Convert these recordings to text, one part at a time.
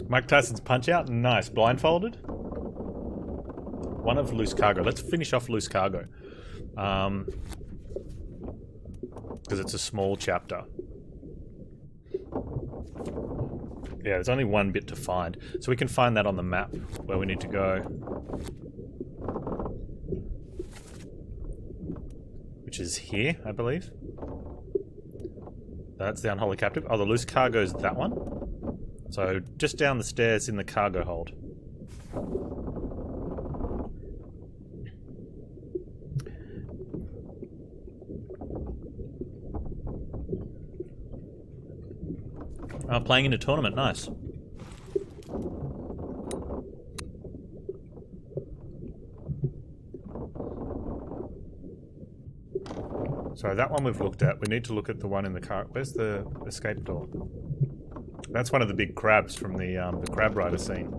Mike Tyson's Punch Out. Nice. Blindfolded. One of loose cargo. Let's finish off loose cargo. Because it's a small chapter. Yeah, there's only one bit to find. So we can find that on the map where we need to go. Which is here, I believe. That's the unholy captive. Oh, the loose cargo is that one. So just down the stairs in the cargo hold. Oh, playing in a tournament, nice. So that one we've looked at. We need to look at the one in the car. Where's the escape door? That's one of the big crabs from the crab rider scene.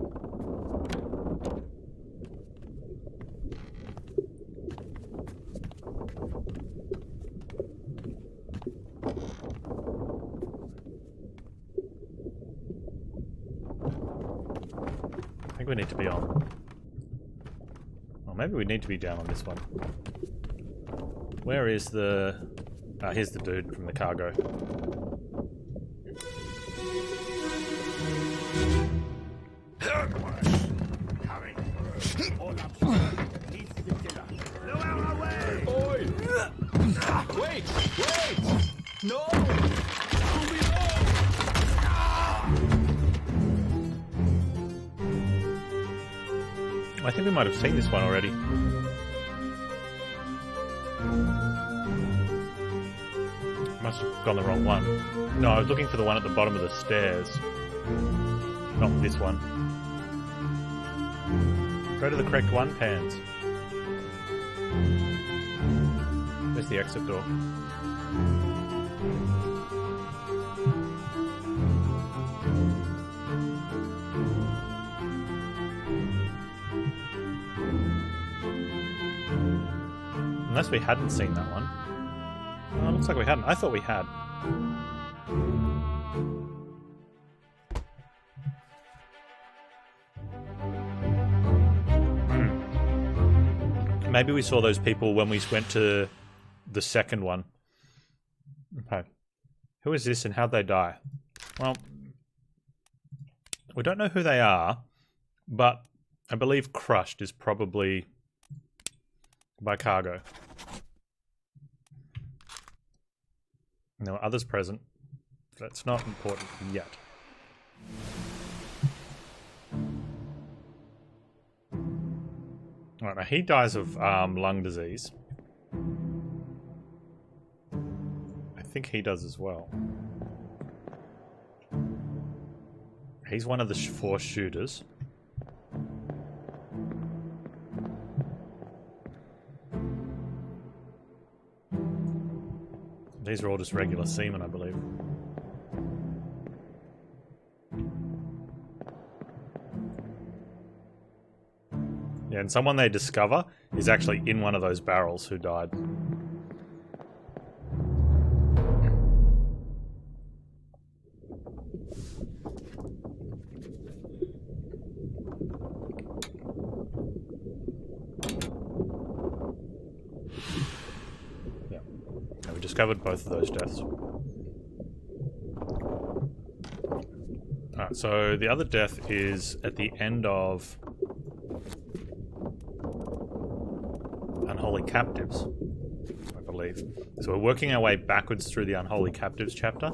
I think we need to be on. Or maybe we need to be down on this one. Where is the... here's the dude from the cargo. Wait! No! I think we might have seen this one already. Must have gone the wrong one. No, I was looking for the one at the bottom of the stairs. Not this one. Go to the correct one, Panz. There's the exit door. Unless we hadn't seen that one. Oh, looks like we hadn't. I thought we had. Maybe we saw those people when we went to the second one. Okay. Who is this and how'd they die? Well, we don't know who they are, but I believe crushed is probably by cargo. There were others present. That's not important yet. Alright, now he dies of lung disease. I think he does as well. He's one of the 4 shooters. These are all just regular seamen, I believe. Yeah, and someone they discover is actually in one of those barrels who died. Yeah. And we discovered both of those deaths. Alright, so the other death is at the end of Unholy Captives, I believe. So we're working our way backwards through the Unholy Captives chapter.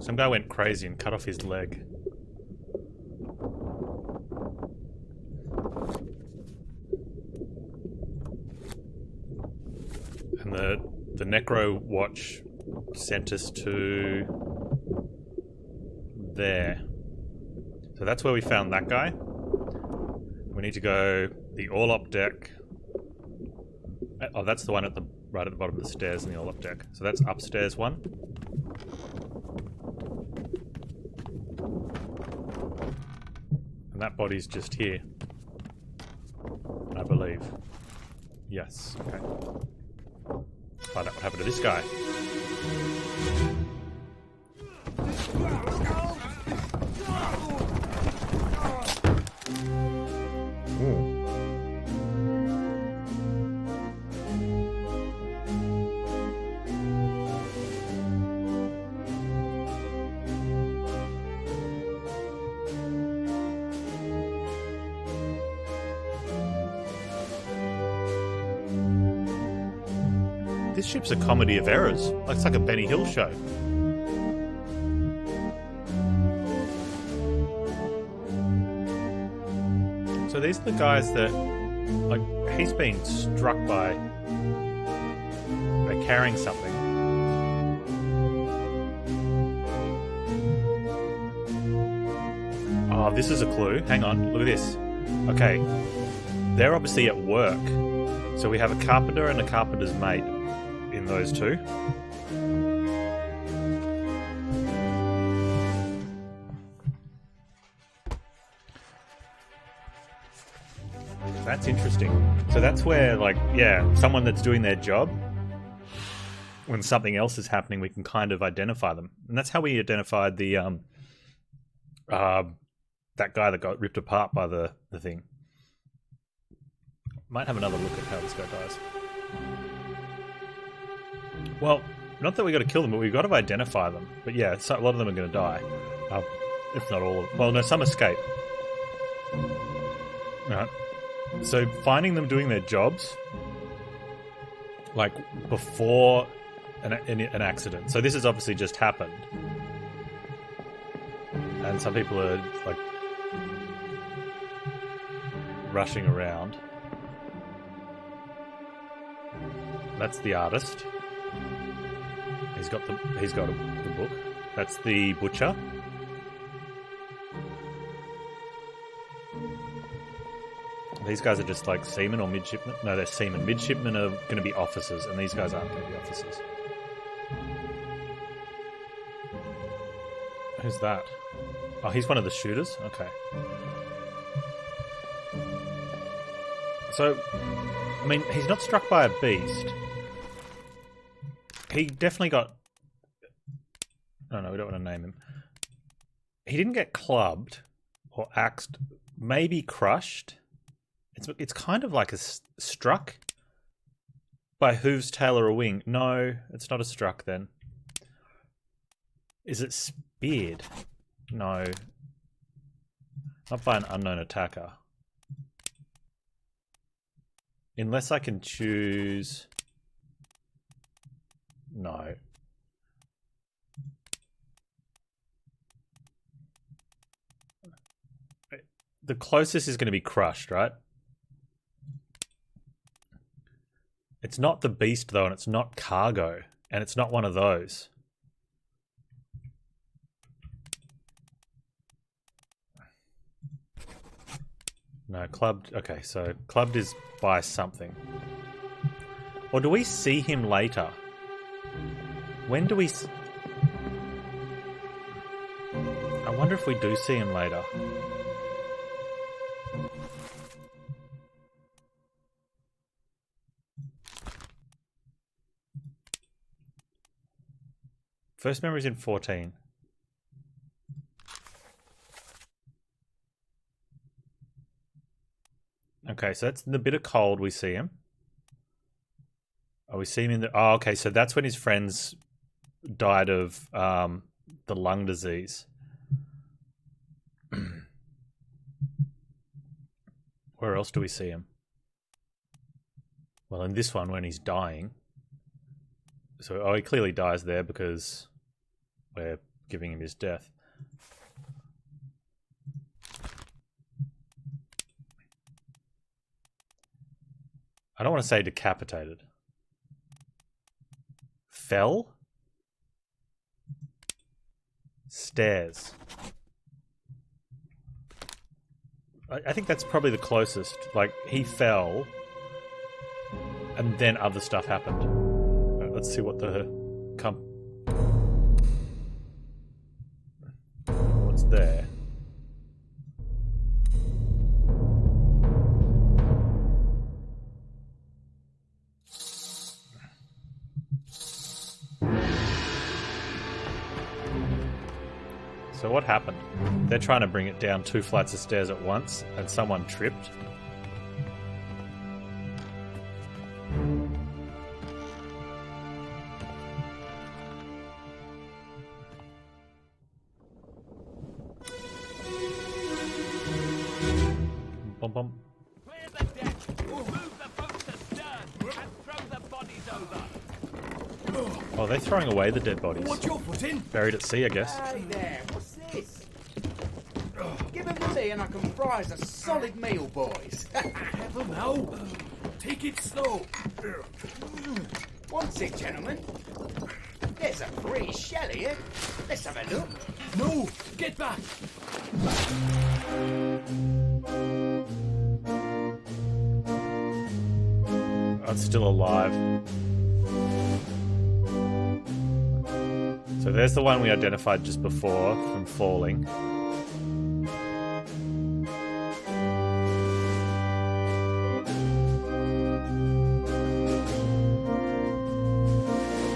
Some guy went crazy and cut off his leg. And the Necro Watch sent us to there. So that's where we found that guy. We need to go the all-up deck. Oh, that's the one at the right at the bottom of the stairs in the all-up deck. So that's upstairs one. And that body's just here, I believe. Yes. Okay. Find out what happened to this guy. This ship's a comedy of errors. It's like a Benny Hill show. So these are the guys that, like, he's been struck by carrying something. Oh, this is a clue. Hang on, look at this. Okay, they're obviously at work. So we have a carpenter and a carpenter's mate in those two. That's interesting. So that's where, like, yeah, someone that's doing their job, when something else is happening, we can kind of identify them. And that's how we identified the that guy that got ripped apart by the thing. Might have another look at how this guy dies. Well, not that we got to kill them, but we've got to identify them. But yeah, so a lot of them are going to die. If not all of them. Well, no, some escape. Right. So finding them doing their jobs, like, before an accident. So this has obviously just happened. And some people are, like, rushing around. That's the artist. He's got the book. That's the butcher. These guys are just like seamen or midshipmen. No, they're seamen. Midshipmen are going to be officers, and these guys aren't going to be officers. Who's that? Oh, he's one of the shooters? Okay. So, I mean, he's not struck by a beast. He definitely got... Oh no, we don't want to name him. He didn't get clubbed or axed, maybe crushed. It's kind of like a struck by hooves, tail, or a wing. No, it's not a struck then. Is it speared? No. Not by an unknown attacker. Unless I can choose... No. The closest is going to be crushed, right? It's not the beast, though, and it's not cargo, and it's not one of those. No, clubbed... Okay, so clubbed is by something. Or do we see him later? When do we... I wonder if we do see him later. First memory's in 14. Okay, so that's in the bit of cold we see him. Oh, we see him in the... Oh, okay, so that's when his friends died of the lung disease. Where else do we see him? Well, in this one, when he's dying. So, oh, he clearly dies there because we're giving him his death. I don't want to say decapitated. Fell? Stairs. I think that's probably the closest. Like, he fell, and then other stuff happened. Right, let's see what the... What's there? So what happened? They're trying to bring it down 2 flights of stairs at once, and someone tripped. Bum bum. Clear the deck. Move the boat to stern and throw the bodies over. Oh, they're throwing away the dead bodies. What's your foot in? Buried at sea, I guess. Hey there, what's this? Give him to me and I can fry us a solid meal, boys. Careful now. Take it slow. What's it, gentlemen? There's a free shell here. Let's have a look. No, get back. It's still alive. So there's the one we identified just before from falling. I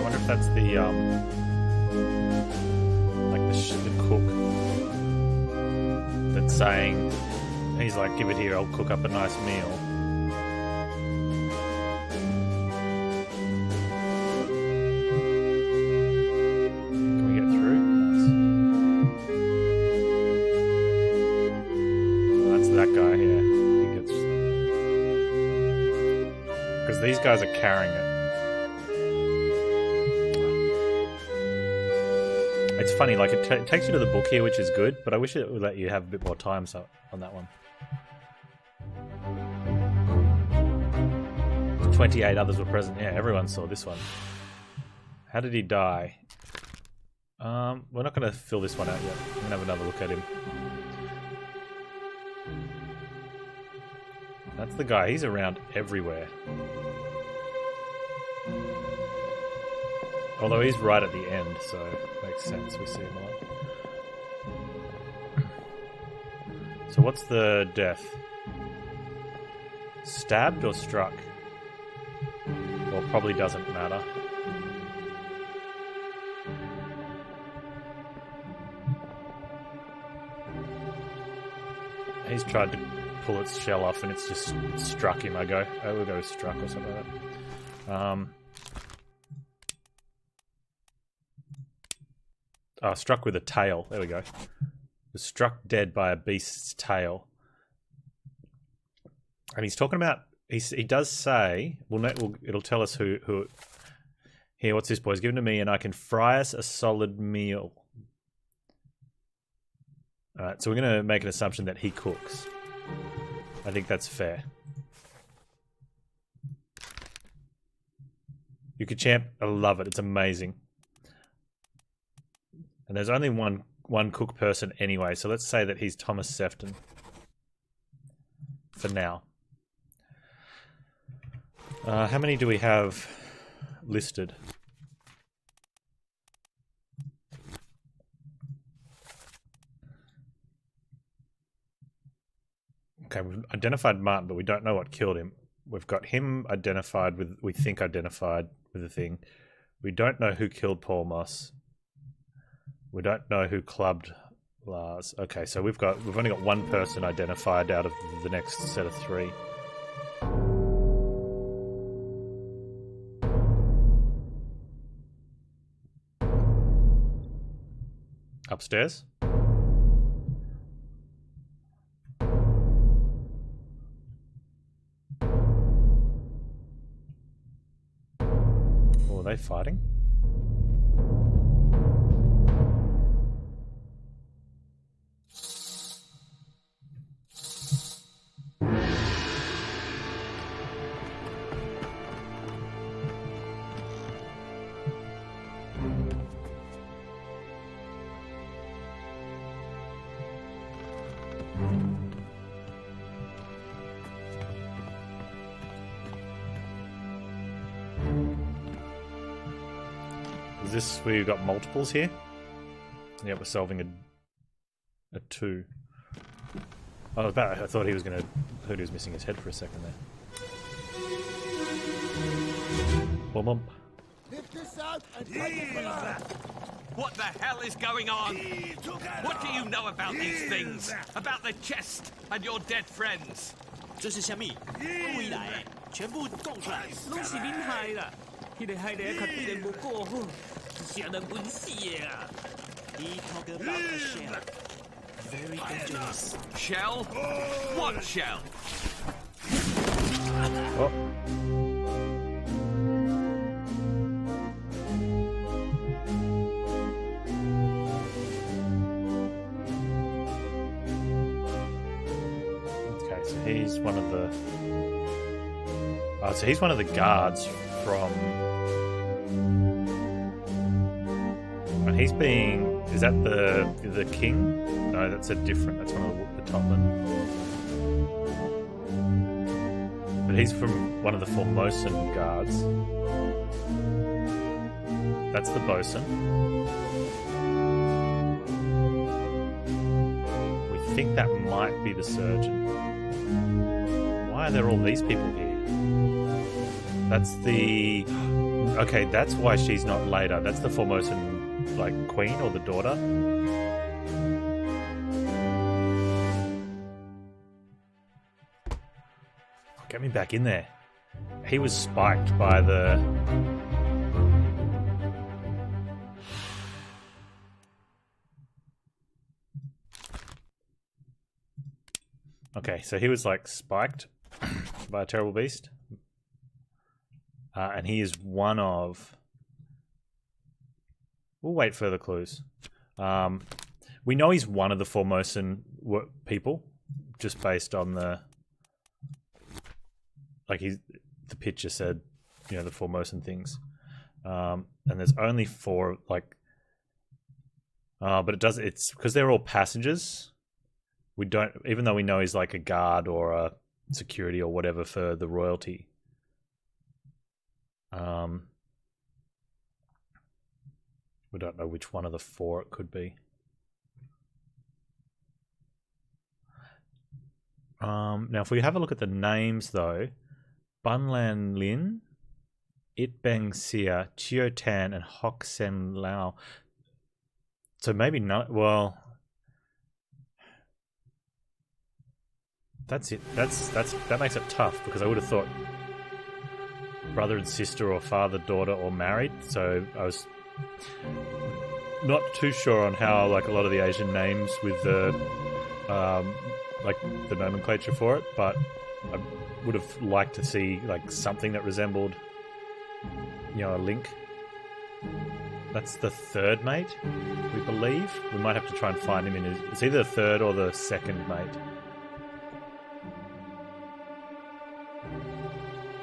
wonder if that's the like the cook that's saying, he's like, give it here, I'll cook up a nice meal. These guys are carrying it. It's funny, like it takes you to the book here, which is good, but I wish it would let you have a bit more time on that one. 28 others were present. Yeah, everyone saw this one. How did he die? We're not going to fill this one out yet. I'm going to have another look at him. That's the guy. He's around everywhere. Although he's right at the end, so it makes sense we see him a lot. So what's the death? Stabbed or struck? Well, probably doesn't matter. He's tried to pull its shell off and it's just struck him. We'll go with struck or something like that. Oh, struck with a tail. There we go. Was struck dead by a beast's tail. And he's talking about... He does say... it'll tell us who... Here, what's this, boys? Give it to me and I can fry us a solid meal. Alright, so we're going to make an assumption that he cooks. I think that's fair. You could champ... I love it. It's amazing. And there's only one cook person anyway, so let's say that he's Thomas Sefton. For now. How many do we have listed? Okay, we've identified Martin, but we don't know what killed him. We've got him identified with, we think identified with the thing. We don't know who killed Paul Moss. We don't know who clubbed Lars. Okay, so we've only got one person identified out of the next set of 3. Upstairs? Or are they fighting? Is this where you've got multiples here? Yeah, we're solving a 2. I thought he was going to... I thought he was missing his head for a second there. Bum bump. Lift this out and take it for that. What the hell is going on? What do you know about these things? About the chest and your dead friends? 这是虾米？未来全部供出来。拢是恁害啦！迄个害得较对人无过好，是人稳死的啊！ He talk about a shell. Very dangerous. Shell? What shell? Oh. Okay, so he's one of the. Oh, so he's one of the guards from. And he's being. Is that the king? No, that's a different. That's one of the topmen. But he's from one of the Formosan guards. That's the bosun. We think that might be the surgeon. Why are there all these people here? That's the... Okay, that's why she's not later. That's the Formosan, like, queen or the daughter. Get me back in there. He was spiked by the... Okay, so he was like spiked by a terrible beast. And he is one of... We'll wait further clues. We know he's one of the Formosan people, just based on the... Like the picture said, you know, the Formosan things. And there's only 4, like... but it's because they're all passengers. We don't, even though we know he's like a guard or a security or whatever for the royalty. We don't know which one of the 4 it could be. Now, if we have a look at the names, though, Bunlan Lin, Itbeng Sia, Chio Tan, and Hock Sen Lao. So maybe not. Well, that's it. That makes it tough because I would have thought brother and sister or father, daughter, or married. So I was not too sure on how, like, a lot of the Asian names with the like the nomenclature for it, but I would have liked to see like something that resembled, you know, a link. That's the 3rd mate, we believe. We might have to try and find him in his... It's either the 3rd or the 2nd mate.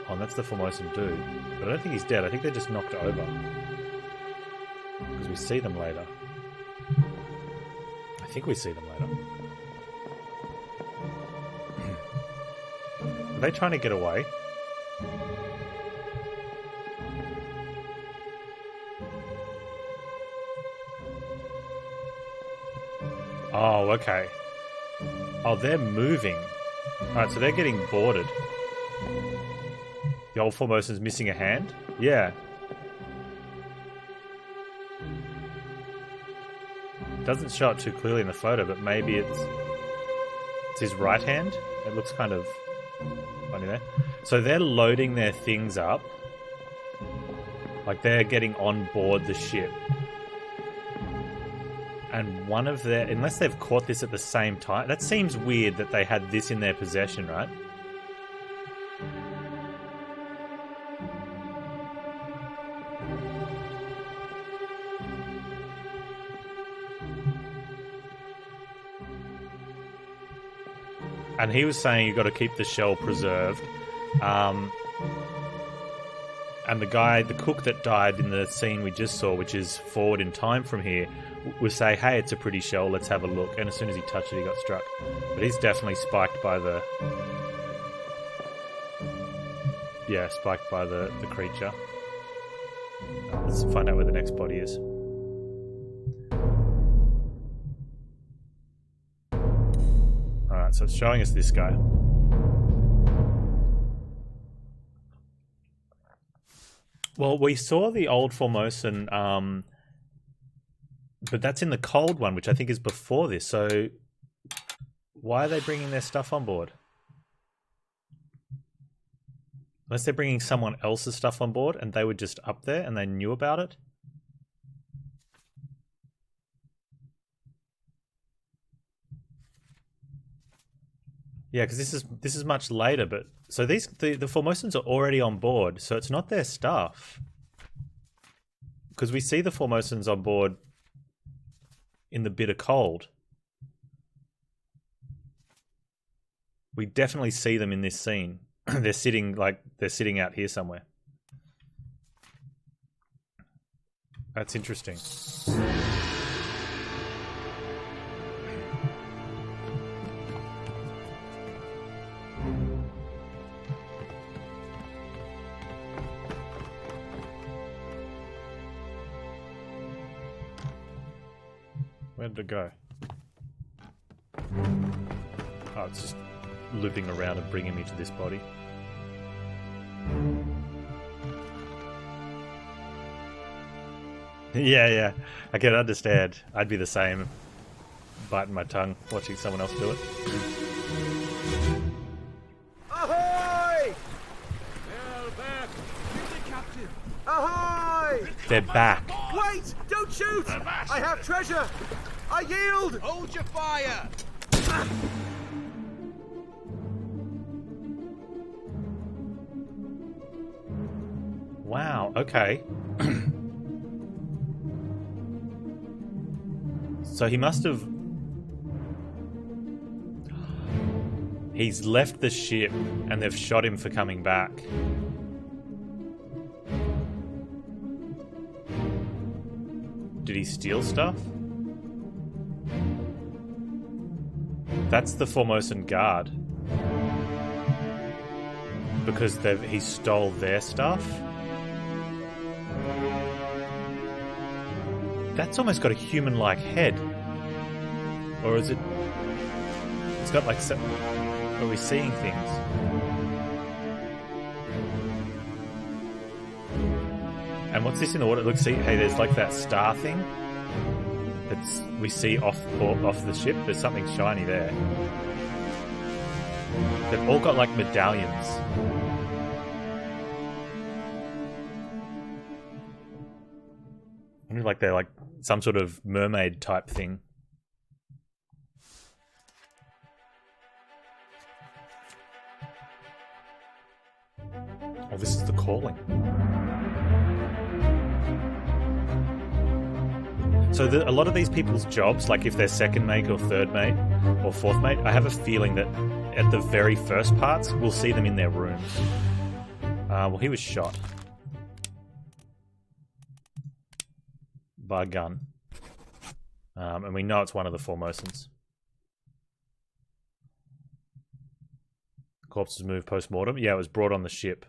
Oh, and that's the Formosan dude. But I don't think he's dead. I think they're just knocked over. Because we see them later. I think we see them later. Are they trying to get away? Oh, okay. Oh, they're moving. Alright, so they're getting boarded. The old Formosan's missing a hand? Yeah. Doesn't show it too clearly in the photo, but maybe it's his right hand. It looks kind of funny there. So they're loading their things up. Like they're getting on board the ship. And one of their... Unless they've caught this at the same time... That seems weird that they had this in their possession, right? And he was saying you've got to keep the shell preserved. And the cook that died in the scene we just saw, which is forward in time from here, would say, hey, it's a pretty shell, let's have a look. And as soon as he touched it, he got struck. But he's definitely spiked by the... Yeah, spiked by the creature. Let's find out where the next body is. Alright, so it's showing us this guy. Well, we saw the old Formosan But that's in the cold one, which I think is before this. So why are they bringing their stuff on board? Unless they're bringing someone else's stuff on board and they were just up there and they knew about it. Yeah, because this is much later, but so the Formosans are already on board, so it's not their stuff. Because we see the Formosans on board in the bitter cold. We definitely see them in this scene. They're sitting out here somewhere. That's interesting. Where did it go? Oh, it's just looping around and bringing me to this body. Yeah, I can understand. I'd be the same, biting my tongue, watching someone else do it. Ahoy! Well, back. Quickly, Captain. Ahoy! They're back. Wait! Don't shoot! I have treasure! I yield! Hold your fire. Wow, okay. So he must have... He's left the ship and they've shot him for coming back. Did he steal stuff? That's the Formosan guard. Because he stole their stuff? That's almost got a human-like head. Or is it... It's got like... Are we seeing things? And what's this in the water? Look, see, hey, there's like that star thing that's we see off the ship. There's something shiny there. They've all got like medallions. I mean, like they're like some sort of mermaid type thing. Oh, this is the calling. So a lot of these people's jobs, like if they're second mate or third mate or fourth mate, I have a feeling that at the very first parts, we'll see them in their rooms. Well, he was shot by a gun. And we know it's one of the Formosans. Corpses moved post-mortem. Yeah, it was brought on the ship.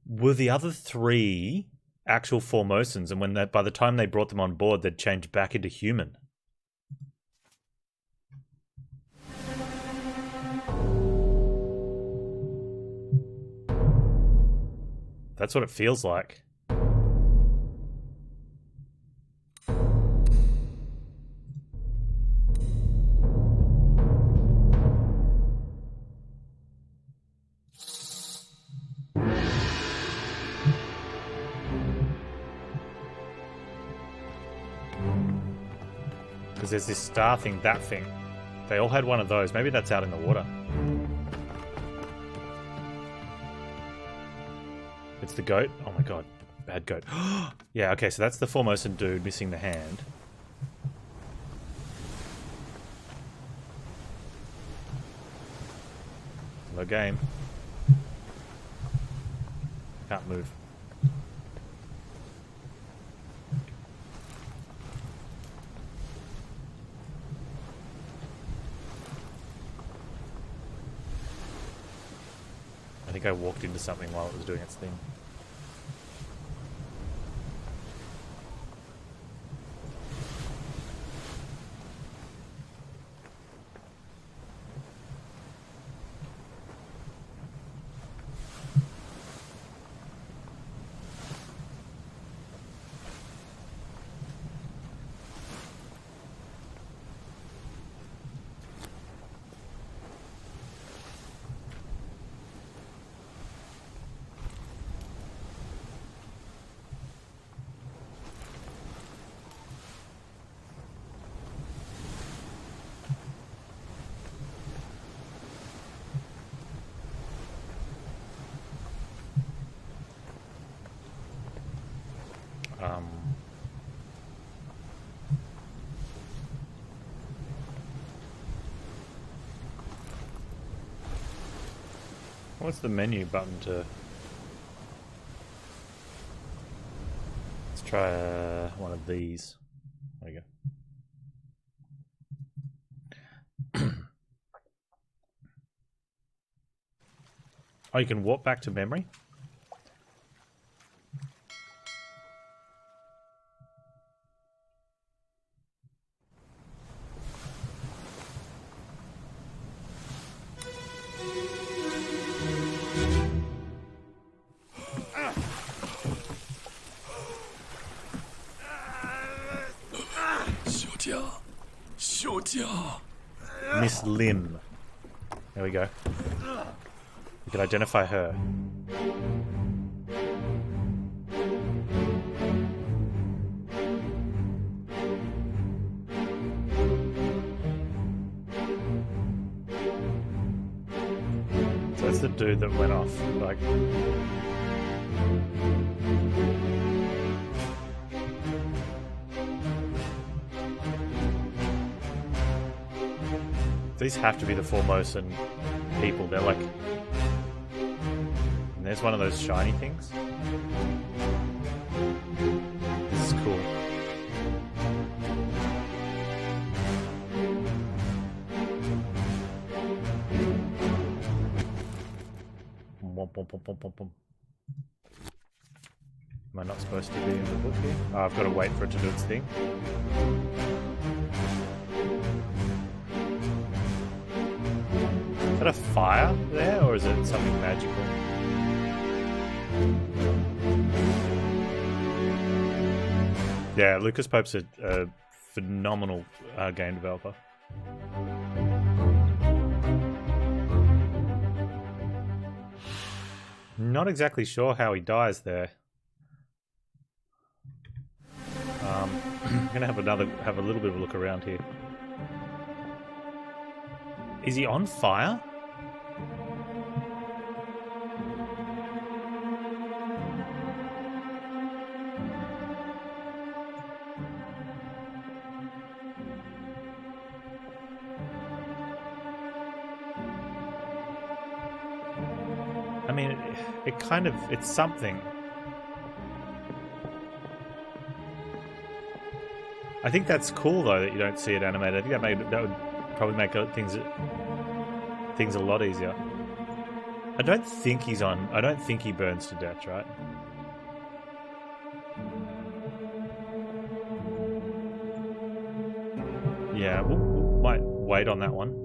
Were the other three actual Formosans, and by the time they brought them on board, they'd changed back into human? That's what it feels like. Because there's this star thing, that thing. They all had one of those. Maybe that's out in the water. It's the goat? Oh my god. Bad goat. Yeah, okay, so that's the Formosan dude missing the hand. Hello, game. Can't move. I think I walked into something while it was doing its thing. What's the menu button to... Let's try one of these. There you go. Oh, you can warp back to memory? Miss Lim. There we go. You can identify her. So that's the dude that went off. Like... These have to be the Formosan people. They're like... And there's one of those shiny things. This is cool. Am I not supposed to be in the book here? Oh, I've got to wait for it to do its thing. Is that a fire there, or is it something magical? Yeah, Lucas Pope's a phenomenal game developer. Not exactly sure how he dies there. I'm gonna have a little bit of a look around here. Is he on fire? I mean, it kind of, it's something. I think that's cool though that you don't see it animated. I think that would probably make things a lot easier. I don't think he's on. I don't think he burns to death, right? Yeah, we might wait on that one.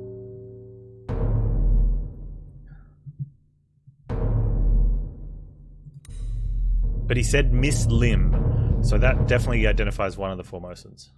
But he said Miss Lim, so that definitely identifies one of the Formosans.